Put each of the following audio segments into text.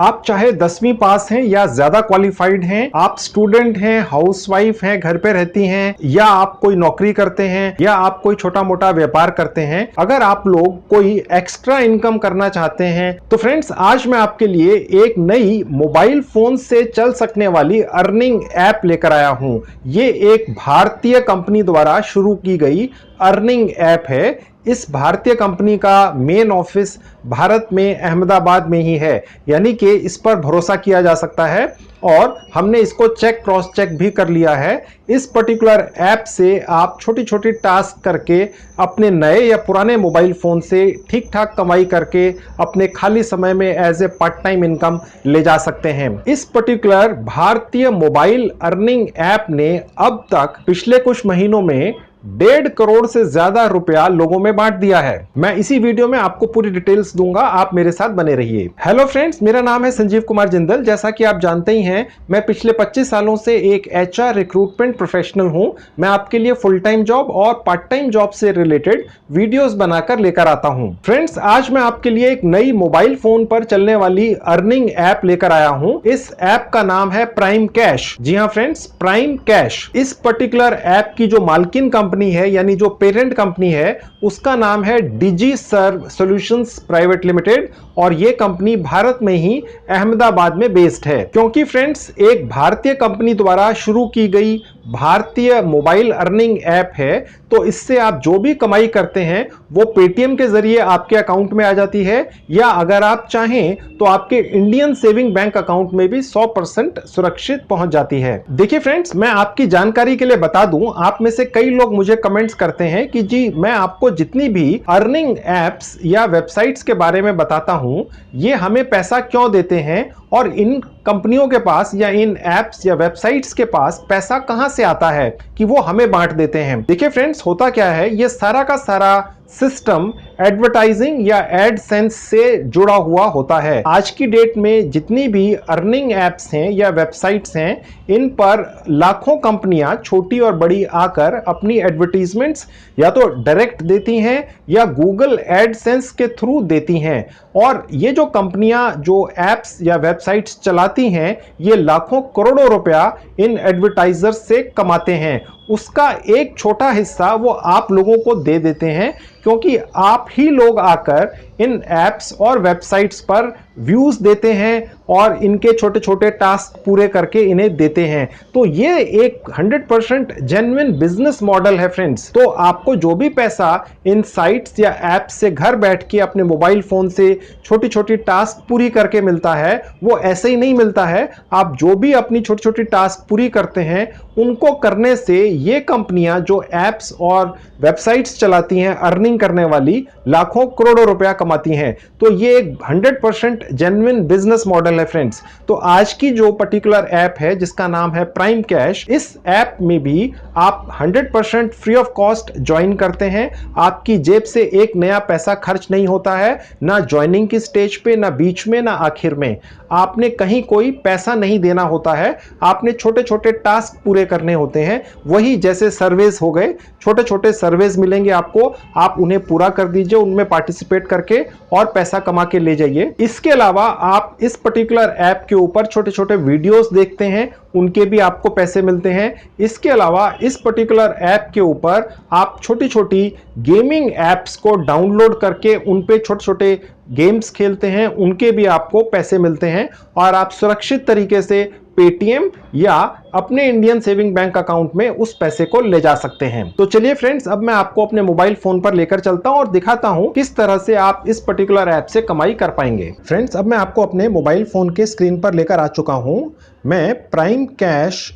आप चाहे 10वीं पास हैं या ज्यादा क्वालिफाइड हैं, आप स्टूडेंट हैं, हाउसवाइफ हैं, घर पे रहती हैं, या आप कोई नौकरी करते हैं, या आप कोई छोटा मोटा व्यापार करते हैं, अगर आप लोग कोई एक्स्ट्रा इनकम करना चाहते हैं तो फ्रेंड्स आज मैं आपके लिए एक नई मोबाइल फोन से चल सकने वाली अर्निंग ऐप लेकर आया हूं। ये एक भारतीय कंपनी द्वारा शुरू की गई अर्निंग ऐप है। इस भारतीय कंपनी का मेन ऑफिस भारत में अहमदाबाद में ही है, यानी कि इस पर भरोसा किया जा सकता है और हमने इसको क्रॉस चेक भी कर लिया है। इस पर्टिकुलर ऐप से आप छोटी छोटी टास्क करके अपने नए या पुराने मोबाइल फोन से ठीक ठाक कमाई करके अपने खाली समय में as a part time income ले जा सकते हैं। इस पर्टिकुलर भारतीय मोबाइल अर्निंग ऐप ने अब तक पिछले कुछ महीनों में 1.5 करोड़ से ज्यादा रुपया लोगों में बांट दिया है। मैं इसी वीडियो में आपको पूरी डिटेल्स दूंगा, आप मेरे साथ बने रहिए। हेलो फ्रेंड्स, मेरा नाम है संजीव कुमार जिंदल। जैसा कि आप जानते ही हैं, मैं पिछले 25 सालों से एक एचआर रिक्रूटमेंट प्रोफेशनल हूं। मैं आपके लिए फुल टाइम जॉब और पार्ट टाइम जॉब से रिलेटेड वीडियोस बनाकर लेकर आता हूं। फ्रेंड्स, आज मैं आपके लिए एक नई मोबाइल फोन पर चलने वाली अर्निंग ऐप लेकर आया हूं। इस ऐप का नाम है प्राइम कैश। जी हां फ्रेंड्स, प्राइम कैश। इस पर्टिकुलर ऐप की जो मालकिन कंपनी है, यानी जो पेरेंट कंपनी है, उसका नाम है डिजीसर्व सॉल्यूशंस प्राइवेट लिमिटेड और यह कंपनी भारत में ही अहमदाबाद में बेस्ड है। क्योंकि फ्रेंड्स, एक भारतीय कंपनी द्वारा शुरू की गई भारतीय मोबाइल अर्निंग ऐप है, तो इससे आप जो भी कमाई करते हैं वो पेटीएम के जरिए आपके अकाउंट में आ जाती है, या अगर आप चाहें तो आपके इंडियन सेविंग बैंक अकाउंट में भी 100% सुरक्षित पहुंच जाती है। देखिए फ्रेंड्स, मैं आपकी जानकारी के लिए बता दूं, आप में से कई लोग मुझे कमेंट्स करते हैं कि जी मैं आपको जितनी भी अर्निंग एप्स या वेबसाइट्स के बारे में बताता हूं, ये हमें पैसा क्यों देते हैं और इन कंपनियों के पास या इन एप्स या वेबसाइट्स के पास पैसा कहां से आता है कि वो हमें बांट देते हैं। देखिए फ्रेंड्स, होता क्या है, ये सारा का सारा सिस्टम एडवर्टाइजिंग या एडसेंस से जुड़ा हुआ होता है। आज की डेट में जितनी भी अर्निंग एप्स हैं या वेबसाइट्स हैं, इन पर लाखों कंपनियां छोटी और बड़ी आकर अपनी एडवर्टीजमेंट्स या तो डायरेक्ट देती हैं या गूगल एडसेंस के थ्रू देती हैं। और ये जो कंपनियां जो एप्स या वेबसाइट्स चलाती हैं, ये लाखों करोड़ों रुपया इन एडवर्टाइजर्स से कमाते हैं। उसका एक छोटा हिस्सा वो आप लोगों को दे देते हैं, क्योंकि आप ही लोग आकर इन एप्स और वेबसाइट्स पर व्यूज देते हैं और इनके छोटे छोटे टास्क पूरे करके इन्हें देते हैं। तो ये एक 100% जेन्युइन बिजनेस मॉडल है फ्रेंड्स। तो आपको जो भी पैसा इन साइट्स या एप्स से घर बैठ के अपने मोबाइल फोन से छोटी छोटी टास्क पूरी करके मिलता है, वो ऐसे ही नहीं मिलता है। आप जो भी अपनी छोटी छोटी टास्क पूरी करते हैं, उनको करने से ये कंपनियां जो एप्स और वेबसाइट्स चलाती हैं अर्निंग करने वाली, लाखों करोड़ों रुपया कमाती हैं। तो ये एक 100% जेन्युइन बिजनेस मॉडल है फ्रेंड्स। तो आज की जो पर्टिकुलर ऐप है जिसका नाम है प्राइम कैश, इस ऐप में भी आप 100% फ्री ऑफ कॉस्ट ज्वाइन करते हैं। आपकी जेब से एक नया पैसा खर्च नहीं होता है, ना ज्वाइनिंग की स्टेज पे, ना बीच में, ना आखिर में। आपने कहीं कोई पैसा नहीं देना होता है, आपने छोटे छोटे टास्क पूरे करने होते हैं। वही जैसे सर्वेज हो गए, छोटे छोटे सर्वेज मिलेंगे आपको, आप उन्हें पूरा कर दीजिए, उनमें पार्टिसिपेट करके और पैसा कमा के ले जाइए। इसके अलावा आप इस पर्टिकुलर ऐप के ऊपर छोटे छोटे वीडियोस देखते हैं, उनके भी आपको पैसे मिलते हैं। इसके अलावा इस पर्टिकुलर ऐप के ऊपर आप छोटी छोटी गेमिंग एप्स को डाउनलोड करके उन पे छोटे छोटे गेम्स खेलते हैं, उनके भी आपको पैसे मिलते हैं और आप सुरक्षित तरीके से पेटीएम या अपने इंडियन सेविंग बैंक अकाउंट में उस पैसे को ले जा सकते हैं। तो चलिए फ्रेंड्स, अब मैं आपको अपने मोबाइल फोन पर लेकर चलता हूं और दिखाता हूं किस तरह से आप इस पर्टिकुलर ऐप से कमाई कर पाएंगे। फ्रेंड्स, अब मैं आपको अपने मोबाइल फोन के स्क्रीन पर लेकर आ चुका हूं। मैं prime cash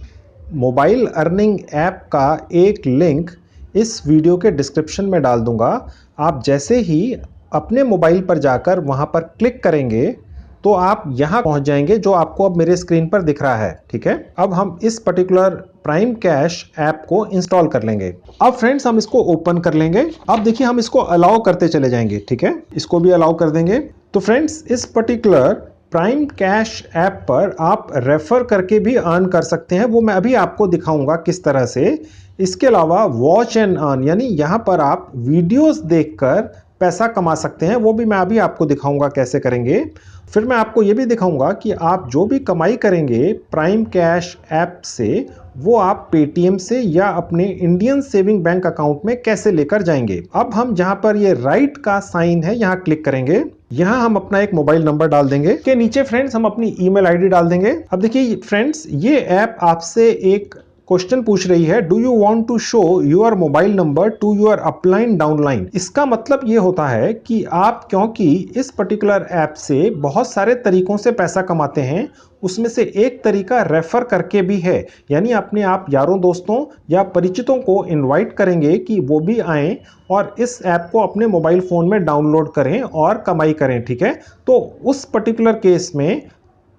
mobile earning app का एक लिंक इस वीडियो के डिस्क्रिप्शन में डाल दूंगा। आप जैसे ही अपने मोबाइल पर जाकर वहां पर क्लिक करेंगे तो आप यहां पहुंच जाएंगे, जो आपको अब मेरे स्क्रीन पर दिख रहा है। ठीक है, अब हम इस पर्टिकुलर प्राइम कैश ऐप को इंस्टॉल कर लेंगे। अब फ्रेंड्स, हम इसको ओपन कर लेंगे। अब देखिए, हम इसको अलाउ करते चले जाएंगे। ठीक है, इसको भी अलाउ कर देंगे। तो फ्रेंड्स, इस पर्टिकुलर प्राइम कैश ऐप पर आप रेफर करके भी अर्न कर सकते हैं, वो मैं अभी आपको दिखाऊंगा किस तरह से। इसके अलावा वॉच एंड अर्न, यानी यहां पर आप वीडियोस देखकर पैसा कमा सकते हैं, वो भी मैं अभी आपको दिखाऊंगा कैसे करेंगे। फिर मैं आपको ये भी दिखाऊंगा कि आप जो भी कमाई करेंगे प्राइम कैश ऐप से, वो आप पेटीएम से या अपने इंडियन सेविंग बैंक अकाउंट में कैसे लेकर जाएंगे। अब हम जहां पर ये राइट का साइन है यहां क्लिक करेंगे। यहां हम अपना एक मोबाइल नंबर डाल देंगे। के नीचे फ्रेंड्स हम अपनी ईमेल आईडी डाल देंगे। अब देखिए फ्रेंड्स, ये ऐप आपसे एक क्वेश्चन पूछ रही है, do you want to show your mobile number to your upline downline. इसका मतलब ये होता है कि आप, क्योंकि इस पर्टिकुलर ऐप से बहुत सारे तरीकों से पैसा कमाते हैं, उसमें से एक तरीका रेफर करके भी है, यानी अपने आप यारों दोस्तों या परिचितों को इनवाइट करेंगे कि वो भी आएं और इस ऐप को अपने मोबाइल फोन में डाउनलोड करें और कमाई करें। ठीक है, तो उस पर्टिकुलर केस में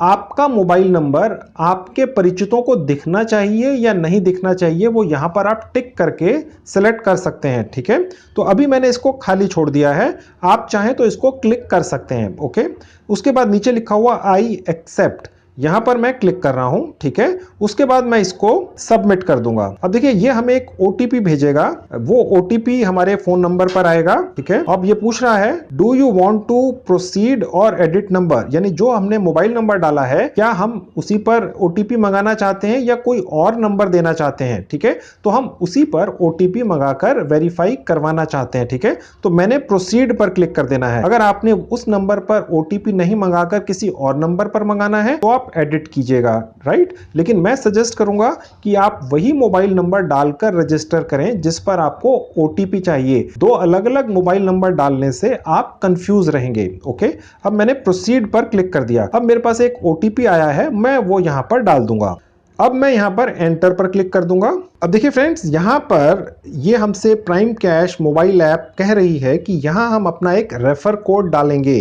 आपका मोबाइल नंबर आपके परिचितों को दिखना चाहिए या नहीं दिखना चाहिए, वो यहां पर आप टिक करके सिलेक्ट कर सकते हैं। ठीक है, तो अभी मैंने इसको खाली छोड़ दिया है, आप चाहें तो इसको क्लिक कर सकते हैं। ओके, उसके बाद नीचे लिखा हुआ आई एक्सेप्ट, यहां पर मैं क्लिक कर रहा हूं। ठीक है, उसके बाद मैं इसको सबमिट कर दूंगा। अब देखिए ये हमें एक ओटीपी भेजेगा, वो ओटीपी हमारे फोन नंबर पर आएगा। ठीक है, अब ये पूछ रहा है do you want to proceed और एडिट नंबर, यानी जो हमने मोबाइल नंबर डाला है क्या हम उसी पर ओटीपी मंगाना चाहते हैं या कोई और नंबर देना चाहते हैं। ठीक है, तो हम उसी पर ओटीपी मंगाकर वेरीफाई करवाना चाहते हैं। ठीक है, तो मैंने प्रोसीड पर क्लिक कर देना है। अगर आपने उस नंबर पर ओटीपी नहीं मंगाकर किसी और नंबर पर मंगाना है तो आप एडिट कीजिएगा, राइट। लेकिन मैं सजेस्ट करूंगा कि आप वही मोबाइल नंबर डालकर रजिस्टर करें जिस पर आपको ओटीपी चाहिए। दो अलग अलग मोबाइल नंबर डालने से आप कंफ्यूज रहेंगे। ओके, अब मैंने प्रोसीड पर क्लिक कर दिया। अब मेरे पास एक ओटीपी आया है, मैं वो यहां पर डाल दूंगा। अब मैं यहां पर एंटर पर क्लिक कर दूंगा। अब देखिए फ्रेंड्स, यहां पर ये हमसे प्राइम कैश मोबाइल ऐप कह रही है कि यहां हम अपना एक रेफर कोड डालेंगे।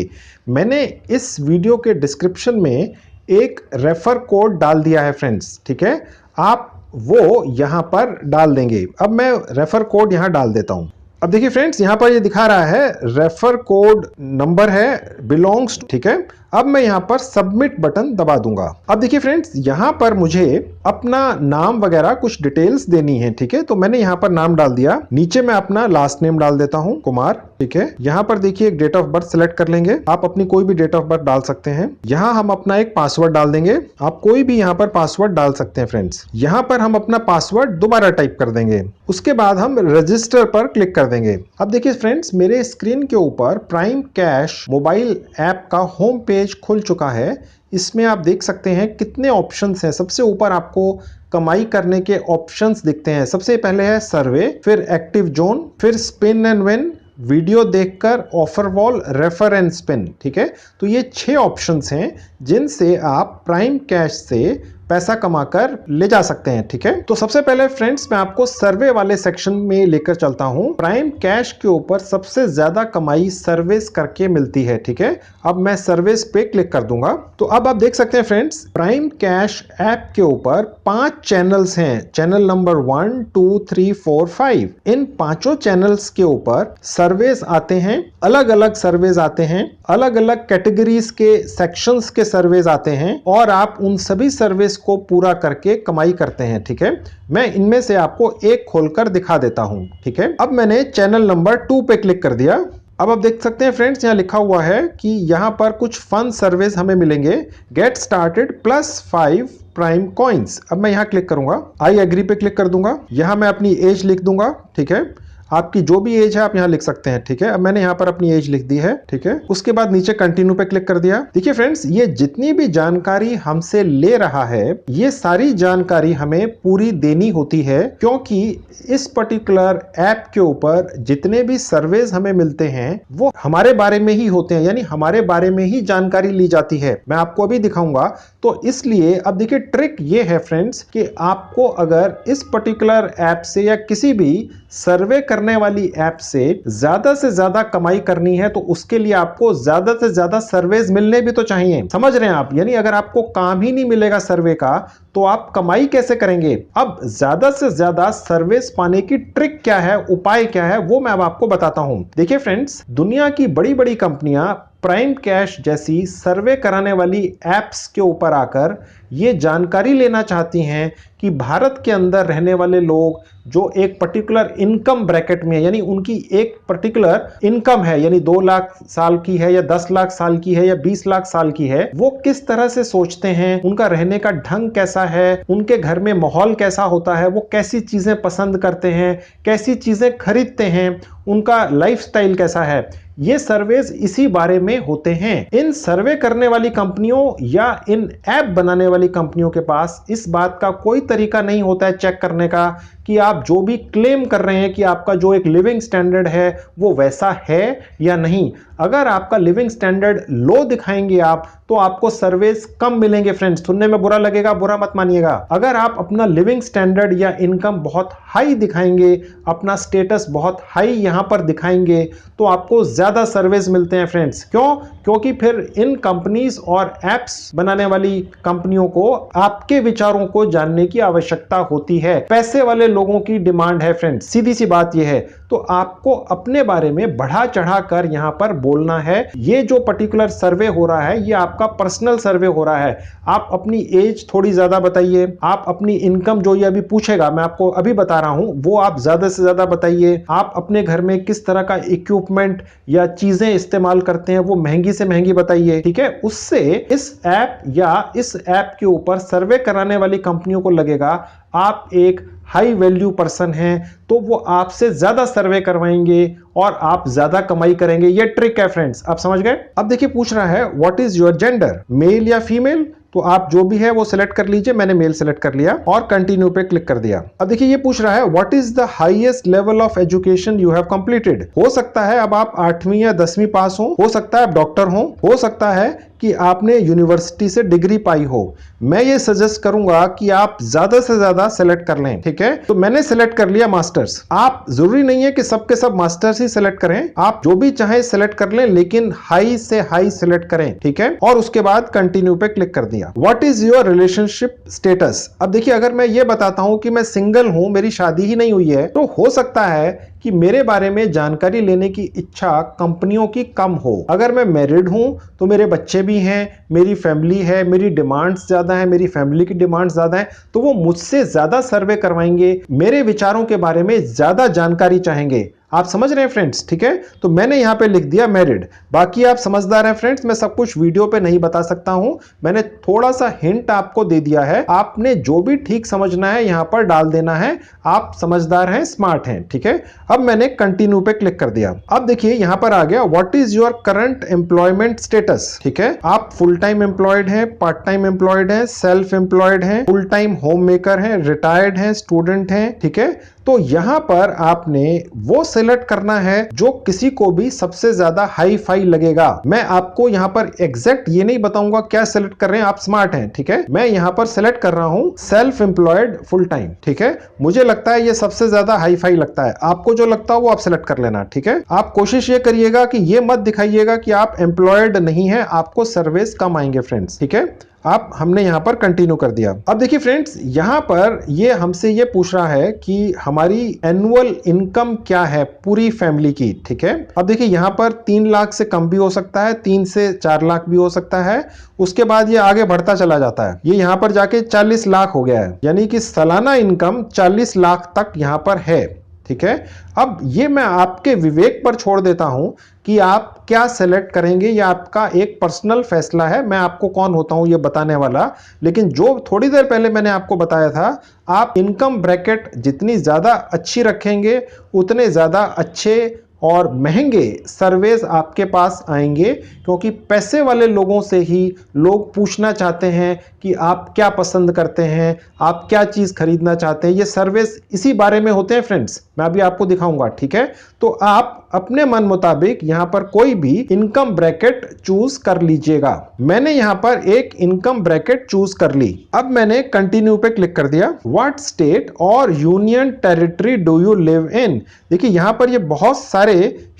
मैंने इस वीडियो के डिस्क्रिप्शन में एक रेफर कोड डाल दिया है फ्रेंड्स। ठीक है, आप वो यहां पर डाल देंगे। अब मैं रेफर कोड यहां डाल देता हूं। अब देखिए फ्रेंड्स, यहां पर ये दिखा रहा है रेफर कोड नंबर है बिलोंग्स। ठीक है, अब मैं यहां पर सबमिट बटन दबा दूंगा। अब देखिए फ्रेंड्स, यहां पर मुझे अपना नाम वगैरह कुछ डिटेल्स देनी है। ठीक है, तो मैंने यहां पर नाम डाल दिया। नीचे मैं अपना लास्ट नेम डाल देता हूं, कुमार। ठीक है, यहां पर देखिए एक डेट ऑफ बर्थ सिलेक्ट कर लेंगे। आप अपनी कोई भी डेट ऑफ बर्थ डाल सकते हैं। यहां हम अपना एक पासवर्ड डाल देंगे। आप कोई भी यहां पर पासवर्ड डाल सकते हैं फ्रेंड्स। यहां पर हम अपना पासवर्ड दोबारा टाइप कर देंगे। उसके बाद हम रजिस्टर पर क्लिक कर देंगे। अब देखिए फ्रेंड्स, मेरे स्क्रीन के ऊपर प्राइम कैश मोबाइल ऐप का होम पेज खुल चुका है। इसमें आप देख सकते हैं कितने ऑप्शंस हैं। सबसे ऊपर आपको कमाई करने के ऑप्शंस दिखते हैं। सबसे पहले है सर्वे, फिर एक्टिव जोन, फिर स्पिन एंड विन, वीडियो देखकर, offer wall, refer and spin. ठीक है, तो ये 6 ऑप्शंस हैं जिनसे आप प्राइम कैश से पैसा कमाकर ले जा सकते हैं। ठीक है, तो सबसे पहले फ्रेंड्स मैं आपको सर्वे वाले सेक्शन में लेकर चलता हूं। प्राइम कैश के ऊपर सबसे ज्यादा कमाई सर्विस करके मिलती है। ठीक है, अब मैं सर्विस पे क्लिक कर दूंगा। तो अब आप देख सकते हैं फ्रेंड्स, प्राइम कैश ऐप के ऊपर 5 चैनल्स हैं। Channel number 1, 2, 3, 4, 5। इन 5 चैनल्स के ऊपर सर्वेस आते हैं, अलग अलग सर्वेस आते हैं, अलग अलग कैटेगरीज के सेक्शंस के सर्वेस आते हैं, और आप उन सभी सर्विस को पूरा करके कमाई करते हैं। ठीक है, मैं इनमें से आपको एक खोलकर दिखा देता हूं। ठीक है, अब मैंने चैनल नंबर 2 पे क्लिक कर दिया। अब आप देख सकते हैं फ्रेंड्स, यहां लिखा हुआ है कि यहां पर कुछ फन सर्विस हमें मिलेंगे। Get started +5 prime coins. अब मैं यहां क्लिक करूंगा, आई एग्री पे क्लिक कर दूंगा। यहां मैं अपनी एज लिख दूंगा। ठीक है, आपकी जो भी एज है आप यहां लिख सकते हैं। ठीक है, अब मैंने यहां पर अपनी एज लिख दी है। ठीक है, उसके बाद नीचे कंटिन्यू पे क्लिक कर दिया। देखिए फ्रेंड्स, ये जितनी भी जानकारी हमसे ले रहा है, ये सारी जानकारी हमें पूरी देनी होती है, क्योंकि इस पर्टिकुलर ऐप के ऊपर जितने भी सर्वेज हमें मिलते हैं वो हमारे बारे में ही होते हैं, यानी हमारे बारे में ही जानकारी ली जाती है। मैं आपको अभी दिखाऊंगा। तो इसलिए अब देखिए ट्रिक ये है फ्रेंड्स कि आपको अगर इस पर्टिकुलर ऐप से या किसी भी सर्वे करने वाली ऐप से ज्यादा कमाई करनी है, तो उसके लिए आपको ज्यादा से ज्यादा सर्वेज मिलने भी तो चाहिए। समझ रहे हैं आप? यानी अगर आपको काम ही नहीं मिलेगा सर्वे का, तो आप कमाई कैसे करेंगे? अब ज्यादा से ज्यादा सर्विस पाने की ट्रिक क्या है, उपाय क्या है, वो मैं अब आपको बताता हूं। देखिए फ्रेंड्स, दुनिया की बड़ी बड़ी कंपनियां प्राइम कैश जैसी सर्वे कराने वाली एप्स के ऊपर आकर ये जानकारी लेना चाहती हैं कि भारत के अंदर रहने वाले लोग जो एक पर्टिकुलर इनकम ब्रैकेट में है, यानी उनकी एक पर्टिकुलर इनकम है, यानी 2 लाख साल की है या 10 लाख साल की है या 20 लाख साल की है, वो किस तरह से सोचते हैं, उनका रहने का ढंग कैसा है, उनके घर में माहौल कैसा होता है, वो कैसी चीजें पसंद करते हैं, कैसी चीजें खरीदते हैं, उनका लाइफस्टाइल कैसा है, ये सर्वेज इसी बारे में होते हैं। इन सर्वे करने वाली कंपनियों या इन ऐप बनाने वाली कंपनियों के पास इस बात का कोई तरीका नहीं होता है चेक करने का कि आप जो भी क्लेम कर रहे हैं कि आपका जो एक लिविंग स्टैंडर्ड है वो वैसा है या नहीं। अगर आपका लिविंग स्टैंडर्ड लो दिखाएंगे आप तो आपको सर्वेस कम मिलेंगे। फ्रेंड्स, सुनने में बुरा लगेगा, बुरा मत मानिएगा। अगर आप अपना लिविंग स्टैंडर्ड या इनकम बहुत हाई दिखाएंगे, अपना स्टेटस बहुत हाई यहां पर दिखाएंगे, तो आपको ज्यादा सर्वेस मिलते हैं। फ्रेंड्स, क्यों? क्योंकि फिर इन कंपनीज और एप्स बनाने वाली कंपनियों को आपके विचारों को जानने की आवश्यकता होती है। पैसे वाले लोगों की डिमांड है। फ्रेंड्स, सीधी सी बात यह है। तो आपको अपने बारे में बढ़ा चढ़ा कर यहां पर बोलना है। ये जो पर्टिकुलर सर्वे हो रहा है ये आपका पर्सनल सर्वे हो रहा है। आप अपनी एज थोड़ी ज्यादा बताइए, आप अपनी इनकम जो ये अभी पूछेगा, मैं आपको अभी बता रहा हूं, वो आप ज्यादा से ज्यादा बताइए। आप अपने घर में किस तरह का इक्विपमेंट या चीजें इस्तेमाल करते हैं वो महंगी से महंगी बताइए। ठीक है, उससे इस ऐप या इस ऐप के ऊपर सर्वे कराने वाली कंपनियों को लगेगा आप एक हाई वैल्यू पर्सन हैं, तो वो आपसे ज्यादा सर्वे करवाएंगे और आप ज्यादा कमाई करेंगे। ये ट्रिक है फ्रेंड्स, आप समझ गए। अब देखिए पूछ रहा है what is your gender, male या फीमेल, तो आप जो भी है वो सिलेक्ट कर लीजिए। मैंने मेल सिलेक्ट कर लिया और कंटिन्यू पे क्लिक कर दिया। अब देखिए ये पूछ रहा है what is the highest level of education you have completed. हो सकता है अब आप 8वीं या 10वीं पास हो सकता है आप डॉक्टर हो सकता है कि आपने यूनिवर्सिटी से डिग्री पाई हो। मैं ये सजेस्ट करूंगा कि आप ज्यादा से ज्यादा सेलेक्ट कर लें। ठीक है, तो मैंने सेलेक्ट कर लिया मास्टर्स। आप जरूरी नहीं है कि सबके सब मास्टर्स ही सेलेक्ट करें, आप जो भी चाहे सेलेक्ट कर लें, लेकिन हाई से हाई सेलेक्ट करें। ठीक है, और उसके बाद कंटिन्यू पे क्लिक कर दिया। What is your relationship status. अब देखिए अगर मैं ये बताता हूं कि मैं सिंगल हूं, मेरी शादी ही नहीं हुई है, तो हो सकता है कि मेरे बारे में जानकारी लेने की इच्छा कंपनियों की कम हो। अगर मैं मैरिड हूं तो मेरे बच्चे भी हैं, मेरी फैमिली है, मेरी डिमांड्स ज्यादा है, मेरी फैमिली की डिमांड्स ज्यादा है, तो वो मुझसे ज्यादा सर्वे करवाएंगे, मेरे विचारों के बारे में ज्यादा जानकारी चाहेंगे। आप समझ रहे हैं फ्रेंड्स। ठीक है, तो मैंने यहां पे लिख दिया मैरिड। बाकी आप समझदार हैं फ्रेंड्स, मैं सब कुछ वीडियो पे नहीं बता सकता हूं, मैंने थोड़ा सा हिंट आपको दे दिया है। आपने जो भी ठीक समझना है यहां पर डाल देना है। आप समझदार हैं, स्मार्ट हैं। ठीक है, अब मैंने कंटिन्यू पे क्लिक कर दिया। अब देखिए यहां पर आ गया what is your current employment status. ठीक है, आप फुल टाइम एम्प्लॉयड हैं, पार्ट टाइम एम्प्लॉयड हैं, सेल्फ एम्प्लॉयड हैं, फुल टाइम होम मेकर हैं, रिटायर्ड हैं, स्टूडेंट हैं। ठीक है, तो यहां पर आपने वो सिलेक्ट करना है जो किसी को भी सबसे ज्यादा हाई फाई लगेगा। मैं आपको यहां पर एग्जैक्ट ये नहीं बताऊंगा क्या सिलेक्ट कर रहे हैं, आप स्मार्ट हैं। ठीक है, मैं यहां पर सिलेक्ट कर रहा हूं सेल्फ एम्प्लॉयड फुल टाइम। ठीक है, मुझे लगता है ये सबसे ज्यादा हाई फाई लगता है, आपको जो लगता है वो आप सिलेक्ट कर लेना। ठीक है, आप कोशिश ये करिएगा कि ये मत दिखाइएगा कि आप एम्प्लॉयड नहीं है, आपको सर्विस कम आएंगे फ्रेंड्स। ठीक है, आप हमने यहां पर कंटिन्यू कर दिया। अब देखिए फ्रेंड्स, यहां पर ये हमसे ये पूछ रहा है कि हमारी एनुअल इनकम क्या है पूरी फैमिली की। ठीक है, अब देखिए यहां पर 3 लाख से कम भी हो सकता है, 3 से 4 लाख भी हो सकता है, उसके बाद ये आगे बढ़ता चला जाता है। ये यहां पर जाके 40 लाख हो गया है, यानी कि सालाना इनकम 40 लाख तक यहां पर है। ठीक है, अब ये मैं आपके विवेक पर छोड़ देता हूं कि आप क्या सेलेक्ट करेंगे, ये आपका एक पर्सनल फैसला है। मैं आपको कौन होता हूं ये बताने वाला, लेकिन जो थोड़ी देर पहले मैंने आपको बताया था, आप इनकम ब्रैकेट जितनी ज्यादा अच्छी रखेंगे उतने ज्यादा अच्छे और महंगे सर्वेस आपके पास आएंगे, क्योंकि पैसे वाले लोगों से ही लोग पूछना चाहते हैं कि आप क्या पसंद करते हैं, आप क्या चीज खरीदना चाहते हैं। ये सर्वेस इसी बारे में होते हैं फ्रेंड्स, मैं अभी आपको दिखाऊंगा। ठीक है, तो आप अपने मन मुताबिक यहां पर कोई भी इनकम ब्रैकेट चूज कर लीजिएगा। मैंने यहां पर एक इनकम ब्रैकेट चूज कर ली। अब मैंने कंटिन्यू पे क्लिक कर दिया। व्हाट स्टेट और union territory do you live in. देखिए यहां पर ये बहुत सारे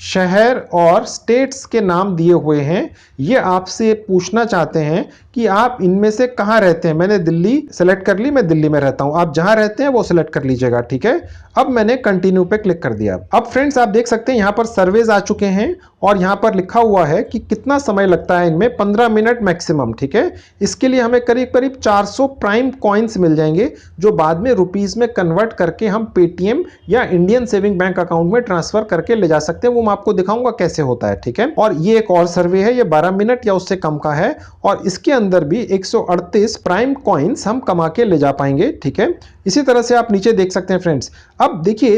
शहर और स्टेट्स के नाम दिए हुए हैं। ये आपसे पूछना चाहते हैं कि आप इनमें से कहां रहते हैं। मैंने दिल्ली सेलेक्ट कर ली, मैं दिल्ली में रहता हूं। आप जहां रहते हैं वो सिलेक्ट कर लीजिएगा, ठीक है। अब मैंने कंटिन्यू पे क्लिक कर दिया। अब फ्रेंड्स आप देख सकते हैं यहां पर सर्वेज आ चुके हैं और यहां पर लिखा हुआ है कि कितना समय लगता है इनमें, 15 मिनट मैक्सिमम, ठीक है। इसके लिए हमें करीब करीब 400 प्राइम कॉइन्स मिल जाएंगे, जो बाद में रुपीस में कन्वर्ट करके हम पेटीएम या इंडियन सेविंग बैंक अकाउंट में ट्रांसफर करके ले जा सकते हैं। वो मैं आपको दिखाऊंगा कैसे होता है, ठीक है। और ये एक और सर्वे है, ये 12 मिनट या उससे कम का है और इसके अंदर भी 138 प्राइम कॉइन्स हम कमा के ले जा पाएंगे, ठीक है। इसी तरह से आप नीचे देख सकते हैं फ्रेंड्स। अब देखिए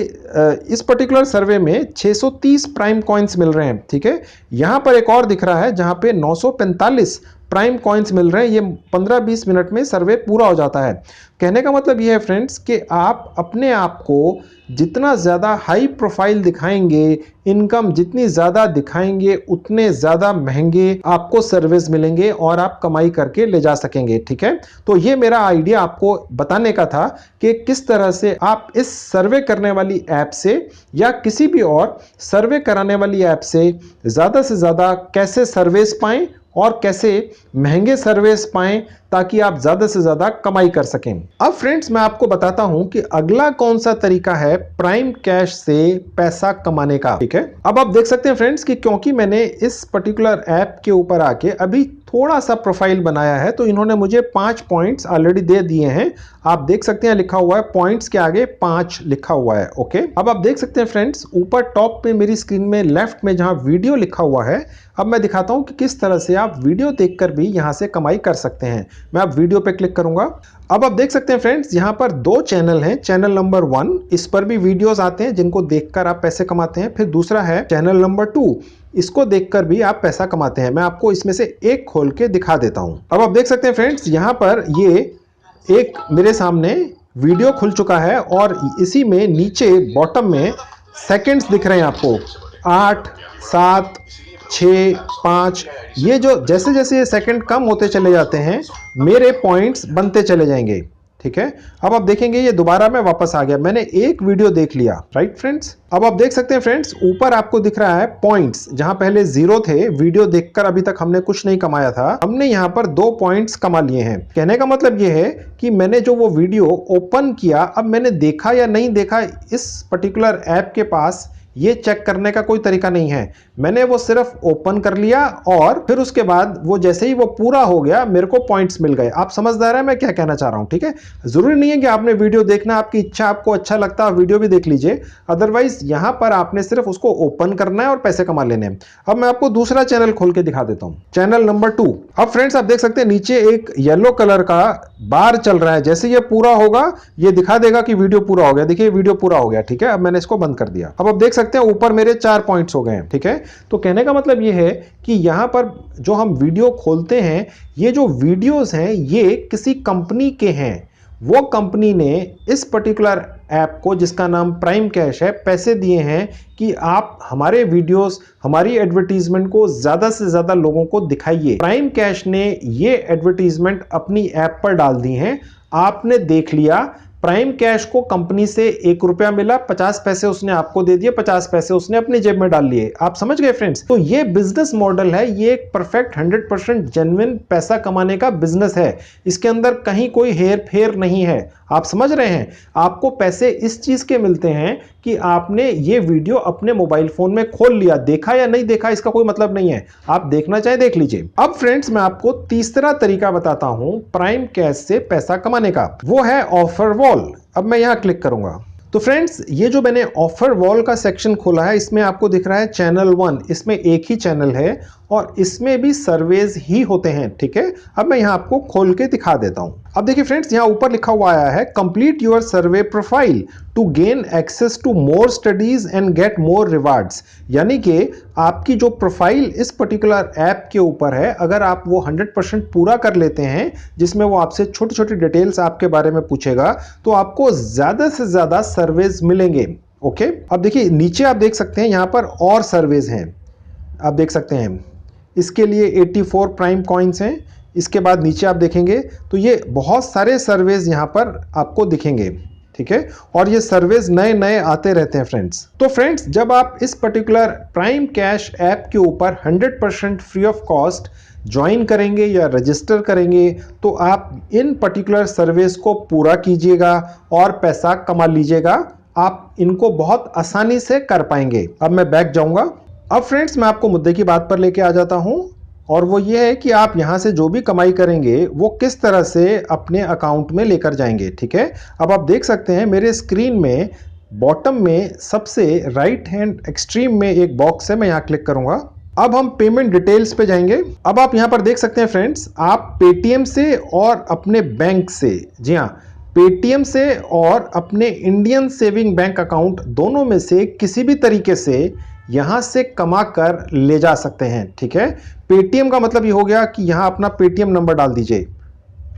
इस पर्टिकुलर सर्वे में 630 प्राइम कॉइन्स मिल रहे हैं, ठीक है। यहां पर एक और दिख रहा है जहां पे 945 प्राइम कॉइन्स मिल रहे हैं। ये 15-20 मिनट में सर्वे पूरा हो जाता है। कहने का मतलब ये है फ्रेंड्स कि आप अपने आप को जितना ज़्यादा हाई प्रोफाइल दिखाएंगे, इनकम जितनी ज़्यादा दिखाएंगे, उतने ज़्यादा महंगे आपको सर्विस मिलेंगे और आप कमाई करके ले जा सकेंगे, ठीक है। तो ये मेरा आइडिया आपको बताने का था कि किस तरह से आप इस सर्वे करने वाली ऐप से या किसी भी और सर्वे कराने वाली ऐप से ज़्यादा कैसे सर्विस पाएं और कैसे महंगे सर्विस पाएं ताकि आप ज्यादा से ज्यादा कमाई कर सकें। अब फ्रेंड्स मैं आपको बताता हूं कि अगला कौन सा तरीका है प्राइम कैश से पैसा कमाने का, ठीक है। अब आप देख सकते हैं फ्रेंड्स कि क्योंकि मैंने इस पर्टिकुलर ऐप के ऊपर आके अभी थोड़ा सा प्रोफाइल बनाया है तो इन्होंने मुझे 5 पॉइंट्स ऑलरेडी दे दिए हैं। आप देख सकते हैं लिखा हुआ है पॉइंट्स के आगे 5 लिखा हुआ है, ओके। अब आप देख सकते हैं फ्रेंड्स ऊपर टॉप पे मेरी स्क्रीन में लेफ्ट में जहां वीडियो लिखा हुआ है, अब मैं दिखाता हूं कि किस तरह से आप वीडियो देखकर भी यहां से कमाई कर सकते हैं। मैं अब वीडियो पे क्लिक करूंगा। अब आप देख सकते हैं फ्रेंड्स यहां पर 2 चैनल हैं। चैनल नंबर 1, इस पर भी वीडियोस आते हैं जिनको देखकर आप पैसे कमाते हैं। फिर दूसरा है चैनल नंबर 2, इसको देखकर भी आप पैसा कमाते हैं। मैं आपको इसमें से एक खोल के दिखा देता हूं। अब आप देख सकते हैं फ्रेंड्स यहां पर ये एक मेरे सामने वीडियो खुल चुका है और इसी में नीचे बॉटम में सेकंड्स दिख रहे हैं आपको, 8, 7, 6, 5। ये जो जैसे जैसे ये सेकंड कम होते चले जाते हैं मेरे पॉइंट्स बनते चले जाएंगे, ठीक है। अब आप देखेंगे ये दोबारा मैं वापस आ गया, मैंने एक वीडियो देख लिया, राइट फ्रेंड्स। अब आप देख सकते हैं फ्रेंड्स ऊपर आपको दिख रहा है पॉइंट्स, जहां पहले 0 थे। वीडियो देखकर अभी तक हमने कुछ नहीं कमाया था, हमने यहां पर 2 पॉइंट्स कमा लिए हैं। कहने का मतलब ये है कि मैंने जो वो वीडियो ओपन किया, अब मैंने देखा या नहीं देखा इस पर्टिकुलर ऐप के पास ये चेक करने का कोई तरीका नहीं है। मैंने वो सिर्फ ओपन कर लिया और फिर उसके बाद वो जैसे ही वो पूरा हो गया मेरे को पॉइंट्स मिल गए। आप समझदार हैं मैं क्या कहना चाह रहा हूं, ठीक है। जरूरी नहीं है कि आपने वीडियो देखना, आपकी इच्छा, आपको अच्छा लगता है वीडियो भी देख लीजिए, अदरवाइज यहां पर आपने सिर्फ उसको ओपन करना है और पैसे कमा लेने हैं। अब मैं आपको दूसरा चैनल खोल के दिखा देता हूं, चैनल नंबर 2। अब फ्रेंड्स आप देख सकते हैं नीचे एक येलो कलर का बार चल रहा है, जैसे ये पूरा होगा ये दिखा देगा कि वीडियो पूरा हो गया। देखिए वीडियो पूरा हो गया, ठीक है। अब मैंने इसको बंद कर दिया। अब आप देख सकते हैं ऊपर मेरे 4 पॉइंट्स हो गए हैं, ठीक है। तो कहने का मतलब ये है कि यहां पर जो हम वीडियो खोलते हैं, ये जो वीडियोस हैं ये किसी कंपनी के हैं। वो कंपनी ने इस पर्टिकुलर ऐप को जिसका नाम प्राइम कैश है पैसे दिए हैं कि आप हमारे वीडियोस, हमारी एडवर्टीजमेंट को ज्यादा से ज्यादा लोगों को दिखाइए। प्राइम कैश ने ये एडवर्टीजमेंट अपनी ऐप पर डाल दी हैं, आपने देख लिया। प्राइम कैश को कंपनी से 1 रुपया मिला, 50 पैसे उसने आपको दे दिए, 50 पैसे उसने अपनी जेब में डाल लिए। आप समझ गए फ्रेंड्स। तो ये बिजनेस मॉडल है, ये एक परफेक्ट 100% जेन्युइन पैसा कमाने का बिजनेस है। इसके अंदर कहीं कोई हेर फेर नहीं है। आप समझ रहे हैं। आपको पैसे इस चीज के मिलते हैं कि आपने ये वीडियो अपने मोबाइल फोन में खोल लिया, देखा या नहीं देखा इसका कोई मतलब नहीं है, आप देखना चाहे देख लीजिए। अब फ्रेंड्स मैं आपको तीसरा तरीका बताता हूं प्राइम कैश से पैसा कमाने का, वो है ऑफर वॉल। अब मैं यहां क्लिक करूंगा तो फ्रेंड्स ये जो मैंने ऑफर वॉल का सेक्शन खोला है इसमें आपको दिख रहा है चैनल 1, इसमें एक ही चैनल है और इसमें भी सर्वेज ही होते हैं, ठीक है। अब मैं यहां आपको खोल के दिखा देता हूं। अब देखिए फ्रेंड्स यहां ऊपर लिखा हुआ आया है complete your survey profile to gain access to more studies and get more rewards. यानी कि आपकी जो प्रोफाइल इस पर्टिकुलर ऐप के ऊपर है, अगर आप वो 100% पूरा कर लेते हैं, जिसमें वो आपसे छोटी छोटी डिटेल्स आपके बारे में पूछेगा, तो आपको ज्यादा से ज्यादा सर्वेज मिलेंगे, ओके। अब देखिए नीचे आप देख सकते हैं यहां पर और सर्वेज हैं, आप देख सकते हैं। इसके लिए 84 प्राइम कॉइन्स हैं। इसके बाद नीचे आप देखेंगे तो ये बहुत सारे सर्वेज यहां पर आपको दिखेंगे, ठीक है। और ये सर्वेज नए नए आते रहते हैं फ्रेंड्स। तो फ्रेंड्स जब आप इस पर्टिकुलर प्राइम कैश ऐप के ऊपर 100% फ्री ऑफ कॉस्ट ज्वाइन करेंगे या रजिस्टर करेंगे तो आप इन पर्टिकुलर सर्विस को पूरा कीजिएगा और पैसा कमा लीजिएगा। आप इनको बहुत आसानी से कर पाएंगे। अब मैं बैक जाऊंगा। अब फ्रेंड्स मैं आपको मुद्दे की बात पर लेके आ जाता हूं और वो ये है कि आप यहां से जो भी कमाई करेंगे वो किस तरह से अपने अकाउंट में लेकर जाएंगे। ठीक है, अब आप देख सकते हैं मेरे स्क्रीन में बॉटम में सबसे राइट हैंड एक्सट्रीम में एक बॉक्स है, मैं यहां क्लिक करूंगा। अब हम पेमेंट डिटेल्स पे जाएंगे। अब आप यहां पर देख सकते हैं फ्रेंड्स, आप पेटीएम से और अपने बैंक से, जी हाँ, पेटीएम से और अपने इंडियन सेविंग बैंक अकाउंट दोनों में से किसी भी तरीके से यहां से कमा कर ले जा सकते हैं। ठीक है, पेटीएम का मतलब ये हो गया कि यहां अपना पेटीएम नंबर डाल दीजिए,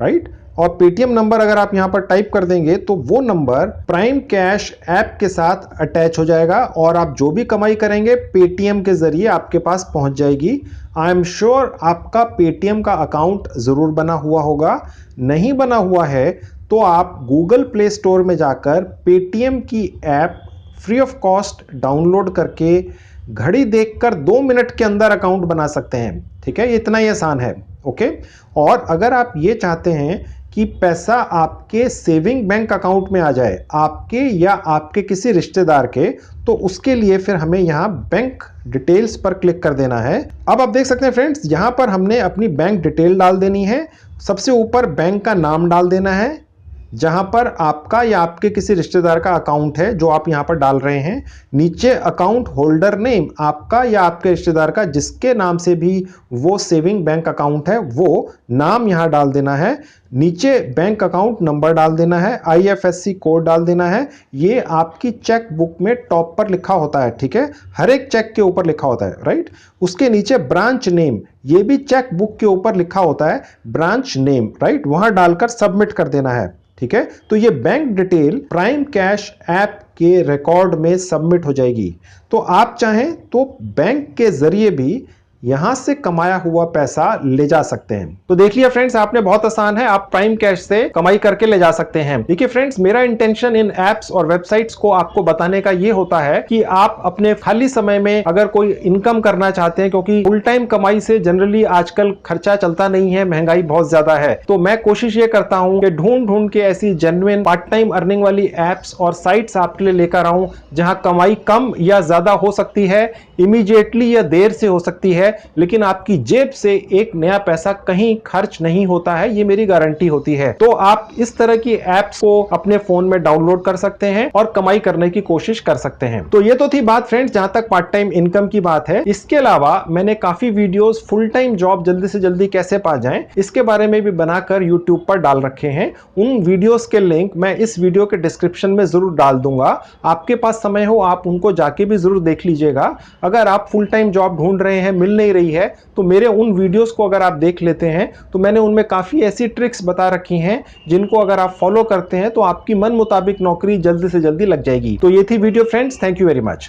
राइट, और पेटीएम नंबर अगर आप यहां पर टाइप कर देंगे तो वो नंबर प्राइम कैश ऐप के साथ अटैच हो जाएगा और आप जो भी कमाई करेंगे पेटीएम के जरिए आपके पास पहुंच जाएगी। आई एम श्योर आपका पेटीएम का अकाउंट जरूर बना हुआ होगा। नहीं बना हुआ है तो आप गूगल प्ले स्टोर में जाकर पेटीएम की app free of cost download करके घड़ी देखकर 2 मिनट के अंदर अकाउंट बना सकते हैं। ठीक है, इतना ही आसान है। ओके, और अगर आप ये चाहते हैं कि पैसा आपके सेविंग बैंक अकाउंट में आ जाए, आपके या आपके किसी रिश्तेदार के, तो उसके लिए फिर हमें यहां बैंक डिटेल्स पर क्लिक कर देना है। अब आप देख सकते हैं फ्रेंड्स, यहां पर हमने अपनी बैंक डिटेल डाल देनी है। सबसे ऊपर बैंक का नाम डाल देना है जहां पर आपका या आपके किसी रिश्तेदार का अकाउंट है जो आप यहां पर डाल रहे हैं। नीचे अकाउंट होल्डर नेम, आपका या आपके रिश्तेदार का जिसके नाम से भी वो सेविंग बैंक अकाउंट है वो नाम यहां डाल देना है। नीचे बैंक अकाउंट नंबर डाल देना है, IFSC कोड डाल देना है। ये आपकी चेक बुक में टॉप पर लिखा होता है। ठीक है, हर एक चेक के ऊपर लिखा होता है, राइट। उसके नीचे ब्रांच नेम, ये भी चेक बुक के ऊपर लिखा होता है, ब्रांच नेम, राइट, वहां डालकर सबमिट कर देना है। ठीक है, तो ये bank detail prime cash app के रिकॉर्ड में सबमिट हो जाएगी। तो आप चाहें तो बैंक के जरिए भी यहां से कमाया हुआ पैसा ले जा सकते हैं। तो देख लिया फ्रेंड्स आपने, बहुत आसान है, आप प्राइम कैश से कमाई करके ले जा सकते हैं। देखिए फ्रेंड्स, मेरा इंटेंशन इन एप्स और वेबसाइट्स को आपको बताने का ये होता है कि आप अपने खाली समय में अगर कोई इनकम करना चाहते हैं, क्योंकि फुल टाइम कमाई से जनरली आजकल खर्चा चलता नहीं है, महंगाई बहुत ज्यादा है, तो मैं कोशिश ये करता हूं कि ढूंढ ढूंढ के ऐसी जेन्युइन पार्ट टाइम अर्निंग वाली एप्स और साइट्स आपके लिए लेकर आऊं जहां कमाई कम या ज्यादा हो सकती है, इमीडिएटली या देर से हो सकती है, लेकिन आपकी जेब से एक नया पैसा कहीं खर्च नहीं होता है, ये मेरी गारंटी होती है। तो आप इस तरह की एप्स को अपने फोन में डाउनलोड कर सकते हैं और कमाई करने की कोशिश कर सकते हैं। तो ये तो थी बात फ्रेंड्स जहां तक पार्ट टाइम इनकम की बात है। इसके अलावा मैंने काफी वीडियोस फुल टाइम जॉब जल्दी से जल्दी कैसे पा जाएं इसके बारे में भी बनाकर यूट्यूब पर डाल रखे हैं। उन वीडियोस के लिंक मैं इस वीडियो के डिस्क्रिप्शन में जरूर डाल दूंगा। आपके पास समय हो आप उनको जाके भी जरूर देख लीजिएगा। अगर आप फुल टाइम जॉब ढूंढ रहे हैं, मिल नहीं रही है, तो मेरे उन वीडियोस को अगर आप देख लेते हैं तो मैंने उनमें काफी ऐसी ट्रिक्स बता रखी हैं जिनको अगर आप फॉलो करते हैं तो आपकी मन मुताबिक नौकरी जल्दी से जल्दी लग जाएगी। तो ये थी video friends, thank you very much.